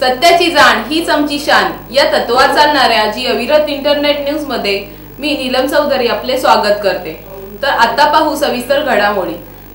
सत्याची जाण हीच आमची शान या तत्वावर चालणाऱ्या जी अविरत इंटरनेट न्यूज मध्ये मी नीलम चौधरी आपले स्वागत करते। तर आता पाहू सविस्तर घडामोडी।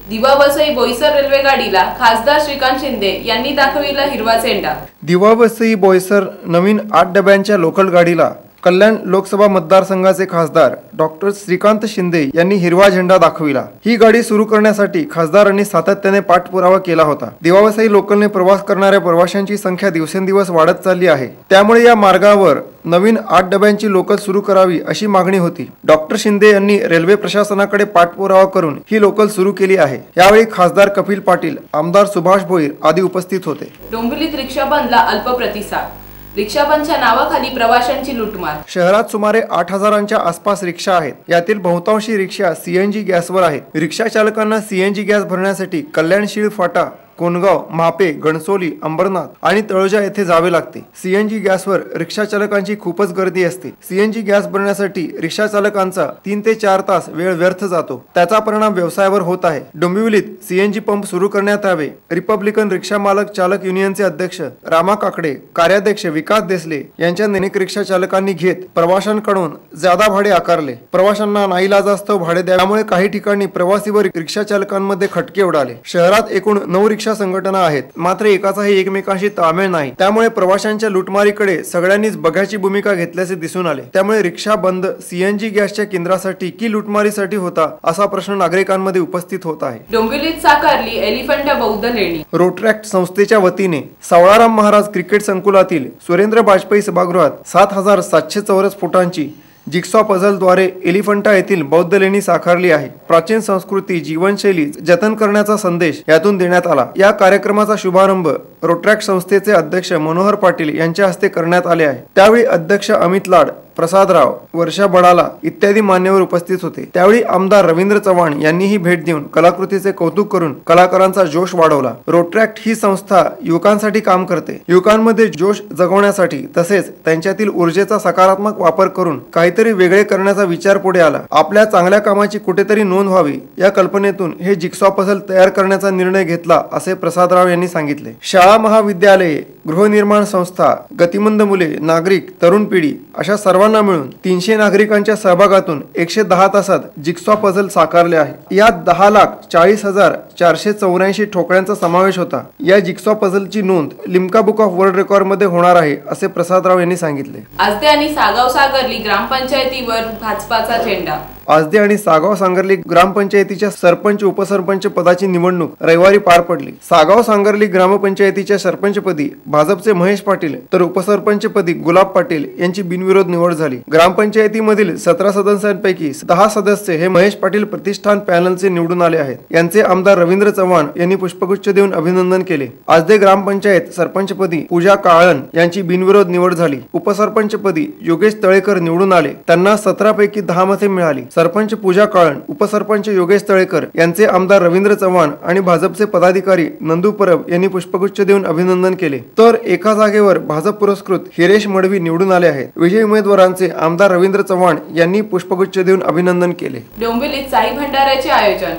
दिवा वसई बोईसर रेल्वे गाडीला खासदार श्रीकांत शिंदे यांनी दाखविला हिरवा झेंडा। दिवा वसई बोईसर नवीन 8 डब्यांच्या लोकल गाडीला कल्याण लोकसभा मतदारसंघाचे खासदार डॉक्टर श्रीकांत शिंदे यांनी हिरवा झेंडा दाखविला। ही गाडी सुरू करण्यासाठी खासदारांनी सातत्याने पाठपुरावा केला होता। दिवा वसई लोकलने प्रवास करणाऱ्या प्रवाशांची संख्या दिवसेंदिवस वाढत चालली आहे, त्यामुळे या मार्गावर नवीन 8 डब्यांची लोकल सुरू करावी अशी मागणी होती। डॉक्टर शिंदे यांनी रेल्वे प्रशासनाकडे पाठपुरावा करून ही लोकल सुरू केली आहे। यावेळी खासदार कपिल पाटील, आमदार सुभाष भोईर आदी उपस्थित होते। डोंबिवलीत रिक्षा बंदला अल्प प्रतिसाद। रिक्षा बंदच्या नावाखाली प्रवाशांची लुटमार। शहरात सुमारे 8000च्या आसपास रिक्षा आहेत। यातील बहुतांशी रिक्षा सीएनजी गॅसवर आहेत। रिक्षा चालकांना सीएनजी गॅस भरण्यासाठी कल्याण शीळ फाटा, कोणगाव, मापे, गणसोली, अंबरनाथ आणि तळोजा येथे जावे लागते। सीएनजी गॅसवर रिक्षा चालकांची खूपच गर्दी असते। सीएनजी गॅस भरण्यासाठी रिक्षा चालकांचा 3 ते 4 तास वेळ व्यर्थ जातो। त्याचा परिणाम व्यवसायावर होत आहे। डोंबिवलीत सीएनजी पंप सुरू करण्यात यावे। रिपब्लिकन रिक्षा मालक चालक युनियनचे अध्यक्ष रामा काकडे, कार्याध्यक्ष विकास देसले यांच्या अनेक रिक्षा चालकांनी घेत प्रवाशांकडून जादा भाडे आकारले। प्रवाशांना नाईलाजास्तव भाडे द्यावे, काही ठिकाणी प्रवासी व रिक्षा चालकांमध्ये खटके उडाले। शहरात एकूण 9 रिक्षा संघटना आहेत, मात्र एकाचाही एकमेकांशी ताळमेळ नाही। त्यामुळे प्रवाशांच्या लुटमारीकडे सगळ्यांनीच बघायची भूमिका घेतल्याचे दिसून आले। त्यामुळे रिक्षा बंद सीएनजी गॅसच्या केंद्रासाठी की लुटमारीसाठी होता असा प्रश्न नागरिकांमध्ये उपस्थित होत आहे। डोंबिवलीत साकारली एलिफंटा बौद्ध लेणी। रोटरॅक्ट संस्थेच्या वतीने सावळाराम महाराज क्रिकेट संकुलातील सुरेंद्र बाजपेयी सभागृहात 7700 चौरस फुटांची जिक्सॉ पझलद्वारे एलिफंटा येथील बौद्ध लेणी साकारली आहे। प्राचीन संस्कृती, जीवनशैली जतन करण्याचा संदेश यातून देण्यात आला। या कार्यक्रमाचा शुभारंभ रोटरॅक्ट संस्थेचे अध्यक्ष मनोहर पाटील यांच्या हस्ते करण्यात आले आहे। त्यावेळी अध्यक्ष अमित लाड, प्रसादराव, वर्षा बडाला इत्यादी मान्यवर उपस्थित होते। त्यावेळी आमदार रवींद्र चव्हाण यांनीही भेट देऊन कलाकृतीचे कौतुक करून कलाकारांचा जोश वाढवला। रोटरॅक्ट ही संस्था युवकांसाठी काम करते। युवकांमध्ये जोश जगवण्यासाठी तसेच त्यांच्यातील ऊर्जेचा सकारात्मक वापर करून काहीतरी वेगळे करण्याचा विचार पुढे आला। आपल्या चांगल्या कामाची कुठेतरी नोंद व्हावी या कल्पनेतून हे जिक्सॉ पझल तयार करण्याचा निर्णय घेतला असे प्रसादराव यांनी सांगितले। शाळा, महाविद्यालये, गृहनिर्माण संस्था, गतिमंद मुले, नागरिक, तरुण पिढी अशा सर्वांना मिळून 300 नागरिकांच्या सहभागातून 110 तासात जिक्सॉ पझल साकारले आहे। यात 10,40,484 ठोकळ्यांचा समावेश होता। या जिक्सॉ पझलची नोंद Limca book of world record मध्ये होणार आहे असे प्रसादराव यांनी सांगितले। आजते आणि सागाव सागरली ग्रामपंचायतीवर भाजपाचा झेंडा। आजदे आणि सागाव सांगर्ली ग्रामपंचायतीच्या सरपंच, उपसरपंच पदाची निवडणूक रविवारी पार पडली। सागाव सांगर्ली ग्रामपंचायतीच्या सरपंचपदी भाजपचे महेश पाटील तर उपसरपंचपदी गुलाब पाटील यांची बिनविरोध निवड झाली। ग्रामपंचायतीमधील 17 सदस्यांपैकी 10 सदस्य हे महेश पाटील प्रतिष्ठान पॅनलचे निवडून आले आहेत। यांचे आमदार रवींद्र चव्हाण यांनी पुष्पगुच्छ देऊन अभिनंदन केले। आजदे ग्रामपंचायत सरपंचपदी पूजा काळन यांची बिनविरोध निवड झाली। उपसरपंचपदी योगेश तळेकर निवडून आले, त्यांना 17 पैकी 10 मते मिळाली। सरपंच पूजा काळन, उपसरपंच योगेश तळेकर यांचे आमदार रवींद्र चव्हाण आणि भाजपचे पदाधिकारी नंदू परब यांनी पुष्पगुच्छ देऊन अभिनंदन केले। तर एका जागेवर भाजप पुरस्कृत हिरेश मडवी निवडून आले आहेत। विजयी उमेदवारांचे आमदार रवींद्र चव्हाण यांनी पुष्पगुच्छ देऊन अभिनंदन केले। डोंबिवलीत साई भंडाऱ्याचे आयोजन,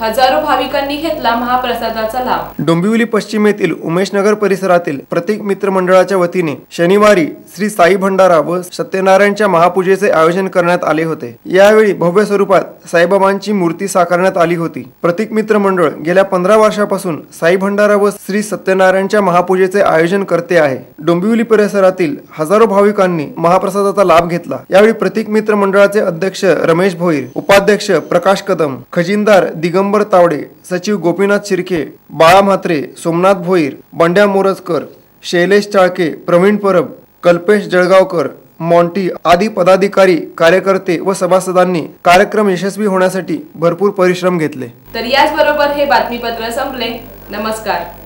हजारो भाविकांनी घेतला महाप्रसादाचा लाभ। डोंबिवली पश्चिम येथील उमेशनगर परिसरातील प्रतीक मित्र मंडळाच्या वतीने शनिवारी श्री साई भंडारा व सत्यनारायणच्या महापूजेचे आयोजन करण्यात आले होते। यावेळी भव्य स्वरूपात साईबाबांची मूर्ती साकारण्यात आली होती। प्रतीक मित्र मंडळ गेल्या 15 वर्षापासून साई भंडारा व श्री सत्यनारायणच्या महापूजेचे आयोजन करते आहे। डोंबिवली परिसरातील हजारो भाविकांनी महाप्रसादाचा लाभ घेतला। यावेळी प्रतीक मित्र मंडळाचे अध्यक्ष रमेश भोईर, उपाध्यक्ष प्रकाश कदम, खजिनदार दिगंबर तावडे, सचिव गोपीनाथ शिर्के, बाळा म्हात्रे, सोमनाथ भोईर, बंड्या मोरजकर, शैलेश चाळके, प्रवीण परब, कल्पेश जळगावकर, मॉन्टी आदी पदाधिकारी, कार्यकर्ते व सभासदांनी कार्यक्रम यशस्वी होण्यासाठी भरपूर परिश्रम घेतले। तर याच बरोबर हे बातमीपत्र संपले। नमस्कार।